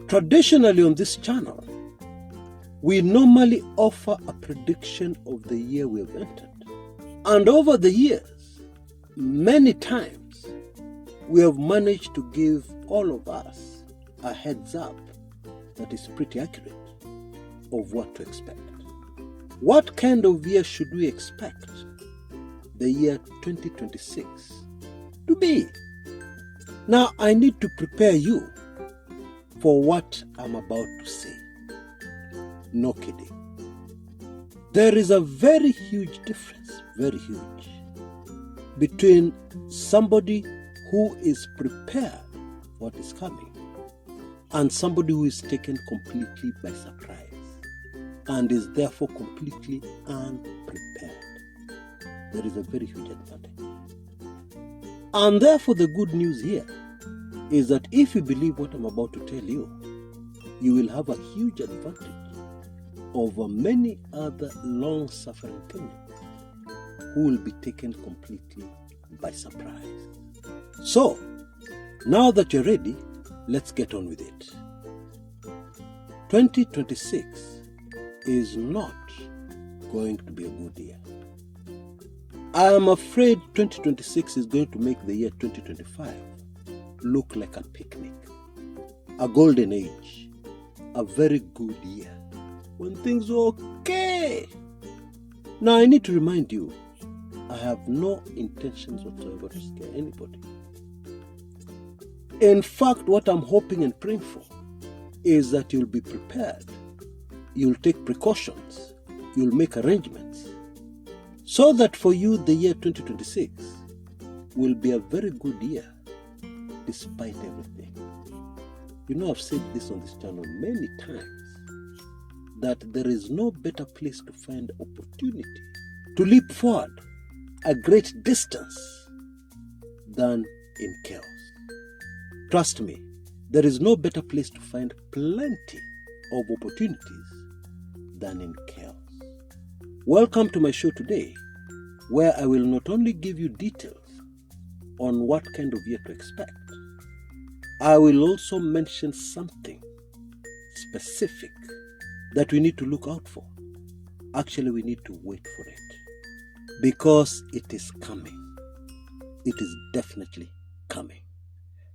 Traditionally on this channel, we normally offer a prediction of the year we have entered. And over the years, many times, we have managed to give all of us a heads up that is pretty accurate of what to expect. What kind of year should we expect the year 2026 to be? Now, I need to prepare you for what I'm about to say. No kidding. There is a very huge difference, very huge, between somebody who is prepared for what is coming and somebody who is taken completely by surprise and is therefore completely unprepared. There is a very huge advantage. And therefore the good news here is that if you believe what I'm about to tell you, you will have a huge advantage over many other long-suffering Kenyans who will be taken completely by surprise. So, now that you're ready, let's get on with it. 2026 is not going to be a good year. I am afraid 2026 is going to make the year 2025 look like a picnic, a golden age, a very good year, when things were okay. Now I need to remind you, I have no intentions whatsoever to scare anybody. In fact, what I'm hoping and praying for is that you'll be prepared, you'll take precautions, you'll make arrangements, so that for you the year 2026 will be a very good year despite everything. You know, I've said this on this channel many times, that there is no better place to find opportunity to leap forward a great distance than in chaos. Trust me, there is no better place to find plenty of opportunities than in chaos. Welcome to my show today, where I will not only give you details on what kind of year to expect, I will also mention something specific that we need to look out for. Actually, we need to wait for it, because it is coming. It is definitely coming.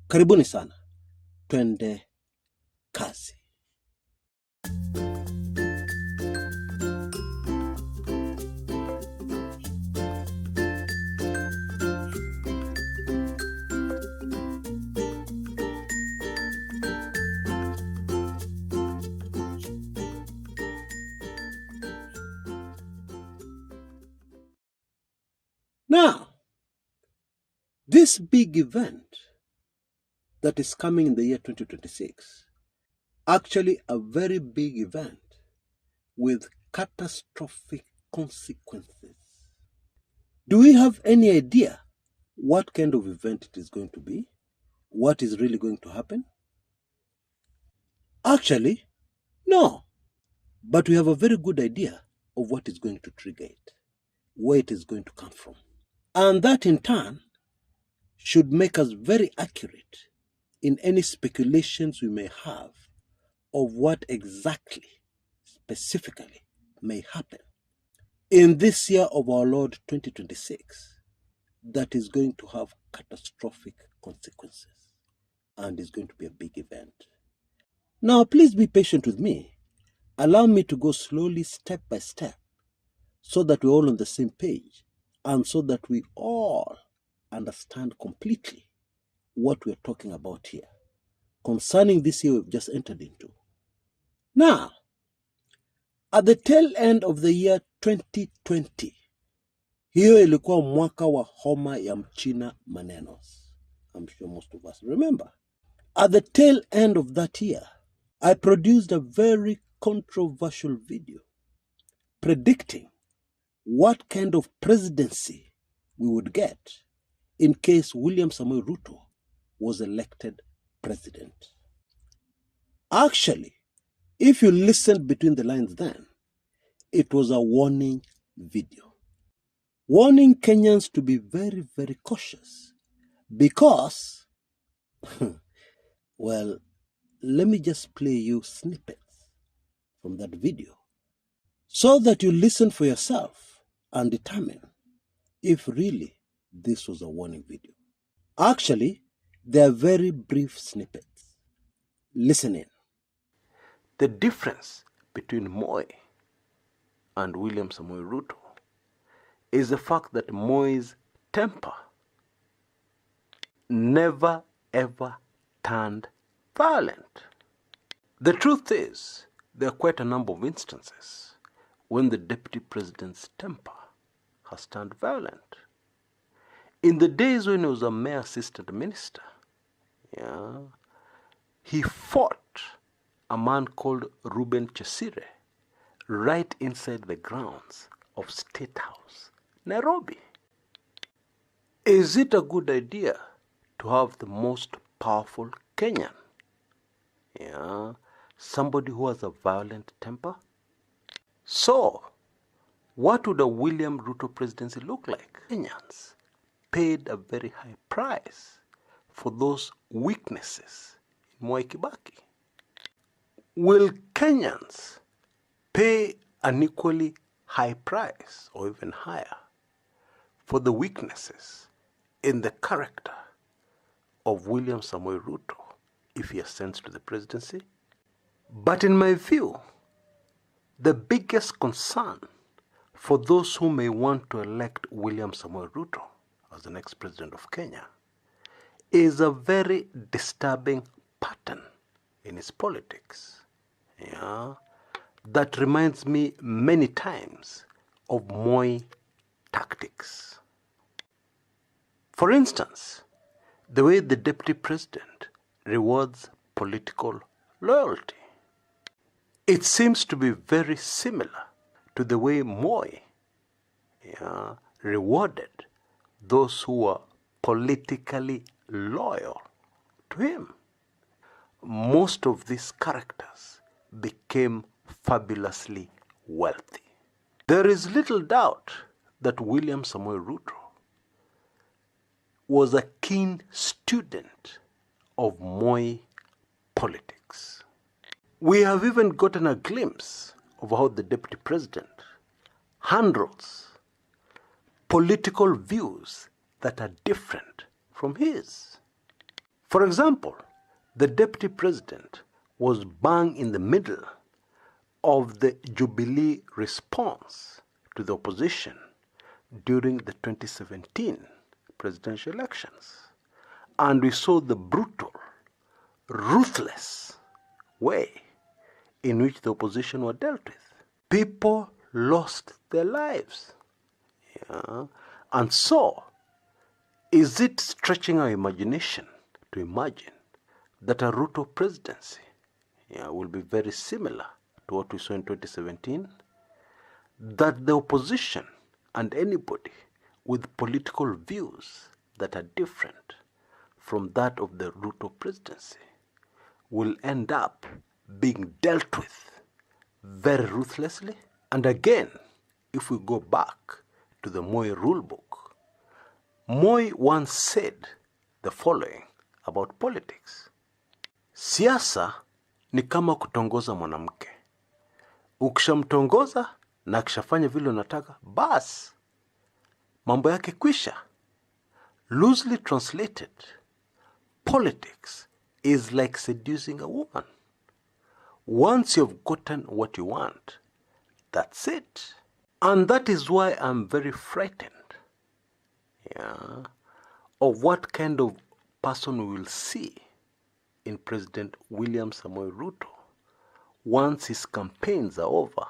Karibuni sana. Twende kazi. Now, this big event that is coming in the year 2026, actually a very big event with catastrophic consequences. Do we have any idea what kind of event it is going to be? What is really going to happen? Actually, no. But we have a very good idea of what is going to trigger it, where it is going to come from. And that in turn should make us very accurate in any speculations we may have of what exactly, specifically, may happen in this year of our Lord 2026 that is going to have catastrophic consequences and is going to be a big event. Now, please be patient with me. Allow me to go slowly, step by step, so that we're all on the same page and so that we all understand completely what we're talking about here concerning this year we've just entered into. Now, at the tail end of the year 2020, hiyo ilikuwa mwaka wa homa ya mchina manenos. I'm sure most of us remember. At the tail end of that year, I produced a very controversial video predicting what kind of presidency we would get in case William Samoei Ruto was elected president. Actually, if you listened between the lines then, it was a warning video, warning Kenyans to be very, very cautious because, well, let me just play you snippets from that video so that you listen for yourself and determine if really this was a warning video. Actually, they are very brief snippets. Listen in. The difference between Moi and William Samoei Ruto is the fact that Moi's temper never ever turned violent. The truth is, there are quite a number of instances when the deputy president's temper has turned violent. In the days when he was a mayor assistant minister, he fought a man called Reuben Chesire right inside the grounds of State House, Nairobi. Is it a good idea to have the most powerful Kenyan, somebody who has a violent temper? So, what would a William Ruto presidency look like? Kenyans paid a very high price for those weaknesses in Mwai Kibaki. Will Kenyans pay an equally high price or even higher for the weaknesses in the character of William Samoei Ruto if he ascends to the presidency? But in my view, the biggest concern for those who may want to elect William Samoei Ruto as the next president of Kenya is a very disturbing pattern in his politics. That reminds me many times of Moi tactics. For instance, the way the deputy president rewards political loyalty. It seems to be very similar to the way Moi rewarded those who were politically loyal to him. Most of these characters became fabulously wealthy. There is little doubt that William Samoei Ruto was a keen student of Moi politics. We have even gotten a glimpse of how the deputy president handles political views that are different from his. For example, the deputy president was bang in the middle of the Jubilee response to the opposition during the 2017 presidential elections. And we saw the brutal, ruthless way in which the opposition were dealt with. People lost their lives. And so, is it stretching our imagination to imagine that a Ruto presidency will be very similar to what we saw in 2017? That the opposition and anybody with political views that are different from that of the Ruto presidency will end up being dealt with very ruthlessly? And again, if we go back to the Moi rulebook, Moi once said the following about politics. Siasa ni kama kutongoza mwanamke. Ukishamtongoza na akishafanya vile unataka, bas, mambo yake kwisha. Loosely translated, politics is like seducing a woman. Once you've gotten what you want, that's it. And that is why I'm very frightened of what kind of person we will see in President William Samoei Ruto once his campaigns are over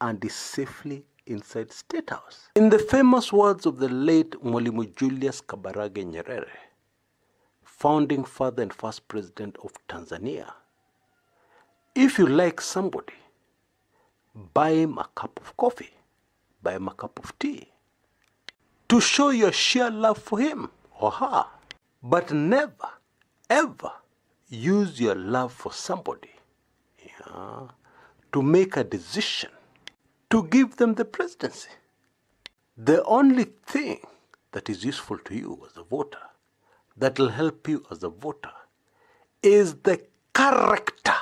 and is safely inside State House. In the famous words of the late Mwalimu Julius Kabarage Nyerere, founding father and first president of Tanzania, if you like somebody, buy him a cup of coffee, buy him a cup of tea, to show your sheer love for him or her. But never, ever use your love for somebody to make a decision to give them the presidency. The only thing that is useful to you as a voter, that will help you as a voter, is the character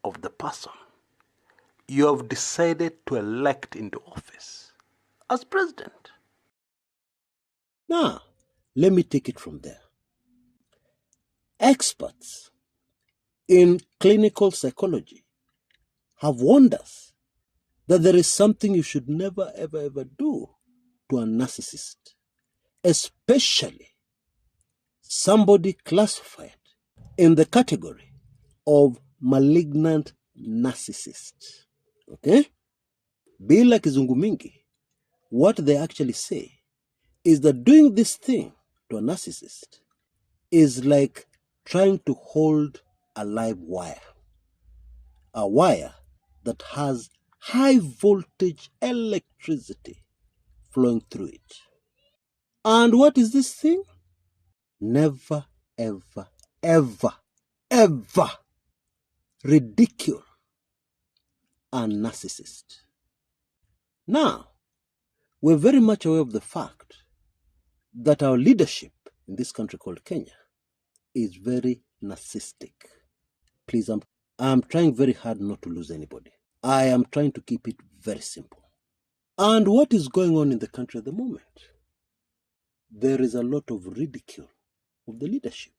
of the person you have decided to elect into office as president. Now, let me take it from there. Experts in clinical psychology have warned us that there is something you should never, ever do to a narcissist, especially somebody classified in the category of malignant narcissist. Okay? Bila kizungu mingi, what they actually say is that doing this thing to a narcissist is like trying to hold a live wire. A wire that has high voltage electricity flowing through it. And what is this thing? Never, ever, ever, ever ridicule a narcissist. Now, we're very much aware of the fact that our leadership in this country called Kenya is very narcissistic. Please, I'm trying very hard not to lose anybody. I am trying to keep it very simple. And what is going on in the country at the moment? There is a lot of ridicule of the leadership.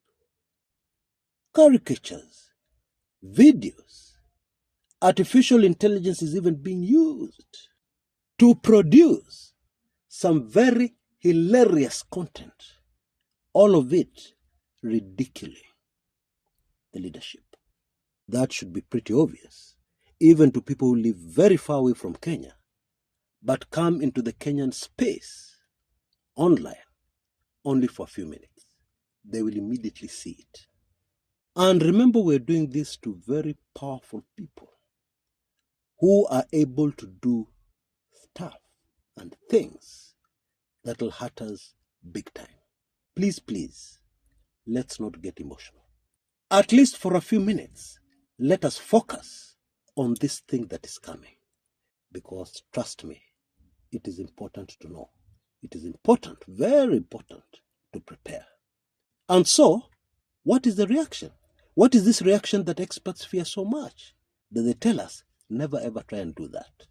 Caricatures, videos, artificial intelligence is even being used to produce some very hilarious content. All of it ridiculing the leadership. That should be pretty obvious, even to people who live very far away from Kenya, but come into the Kenyan space online only for a few minutes. They will immediately see it. And remember, we're doing this to very powerful people who are able to do stuff and things that will hurt us big time. Please, please, let's not get emotional. At least for a few minutes, let us focus on this thing that is coming. Because trust me, it is important to know. It is important, very important, to prepare. And so, what is the reaction? What is this reaction that experts fear so much? That they tell us, never ever try and do that.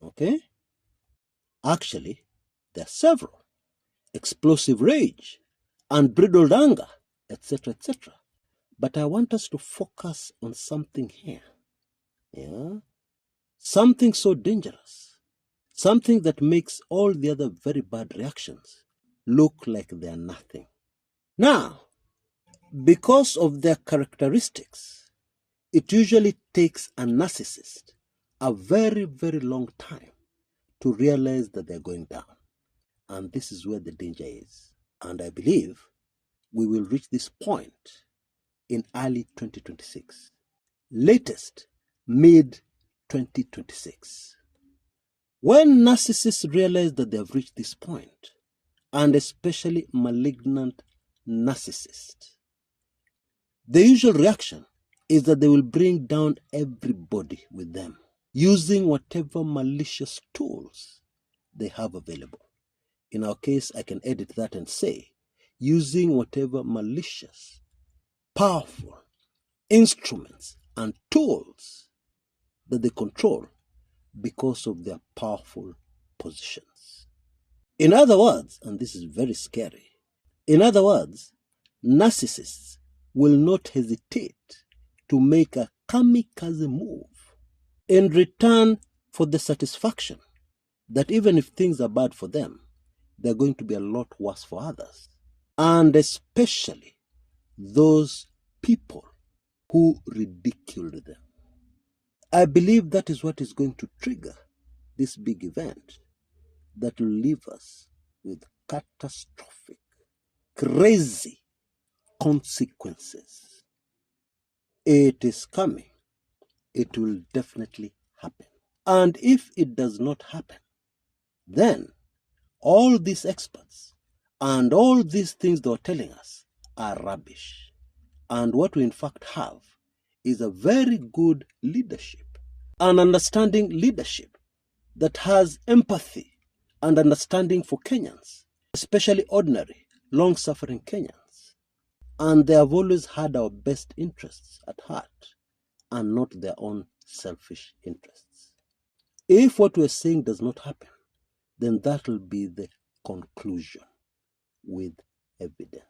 Okay? Actually, there are several. Explosive rage, unbridled anger, etc., etc. But I want us to focus on something here. Yeah? Something so dangerous. Something that makes all the other very bad reactions look like they're nothing. Now, because of their characteristics, it usually takes a narcissist a very, very long time to realize that they're going down. And this is where the danger is. And I believe we will reach this point in early 2026. Latest, mid-2026. When narcissists realize that they have reached this point, and especially malignant narcissists, the usual reaction is that they will bring down everybody with them, using whatever malicious tools they have available. In our case, I can edit that and say, using whatever malicious, powerful instruments and tools that they control because of their powerful positions. In other words, and this is very scary, in other words, narcissists will not hesitate to make a kamikaze move in return for the satisfaction that even if things are bad for them, they're going to be a lot worse for others. And especially those people who ridiculed them. I believe that is what is going to trigger this big event that will leave us with catastrophic, crazy consequences. It is coming. It will definitely happen. And if it does not happen, then all these experts and all these things they are telling us are rubbish. And what we in fact have is a very good leadership, an understanding leadership that has empathy and understanding for Kenyans, especially ordinary, long-suffering Kenyans. and they have always had our best interests at heart and not their own selfish interests. If what we're saying does not happen, then that will be the conclusion with evidence.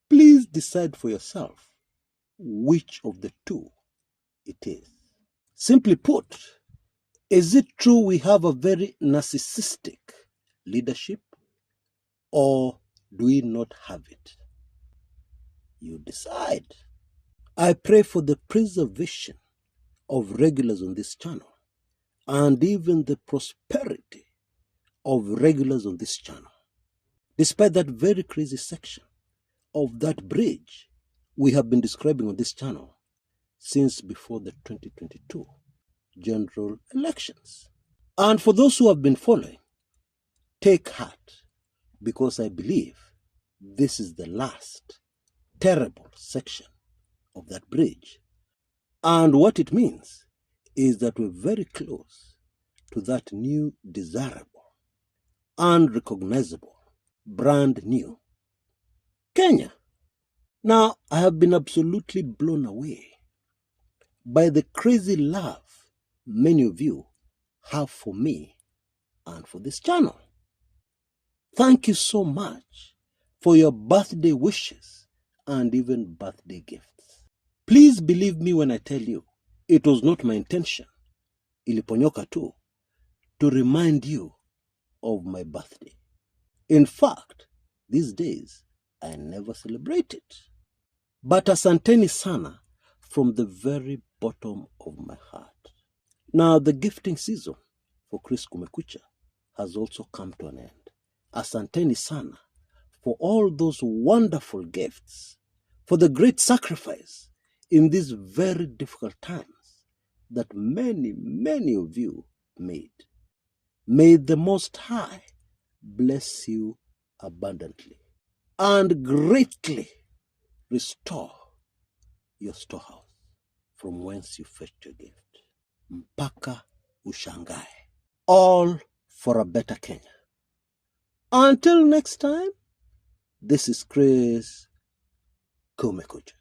Please decide for yourself which of the two it is. Simply put, is it true we have a very narcissistic leadership, or do we not have it? You decide. I pray for the preservation of regulars on this channel and even the prosperity of regulars on this channel, despite that very crazy section of that bridge we have been describing on this channel since before the 2022 general elections. And for those who have been following, take heart, because I believe this is the last terrible section of that bridge. And what it means is that we're very close to that new, desirable, unrecognizable, brand new Kenya. Now, I have been absolutely blown away by the crazy love many of you have for me and for this channel. Thank you so much for your birthday wishes and even birthday gifts. Please believe me when I tell you, it was not my intention, iliponyoka tu, to remind you of my birthday. In fact, these days, I never celebrate it. But asanteni sana from the very bottom of my heart. Now, the gifting season for Chris Kumekucha has also come to an end. Asanteni sana for all those wonderful gifts, for the great sacrifice in these very difficult times that many, many of you made. May the Most High bless you abundantly and greatly restore your storehouse from whence you fetched your gift. Mpaka ushangae. All for a better Kenya. Until next time, this is Chris Kumekucha.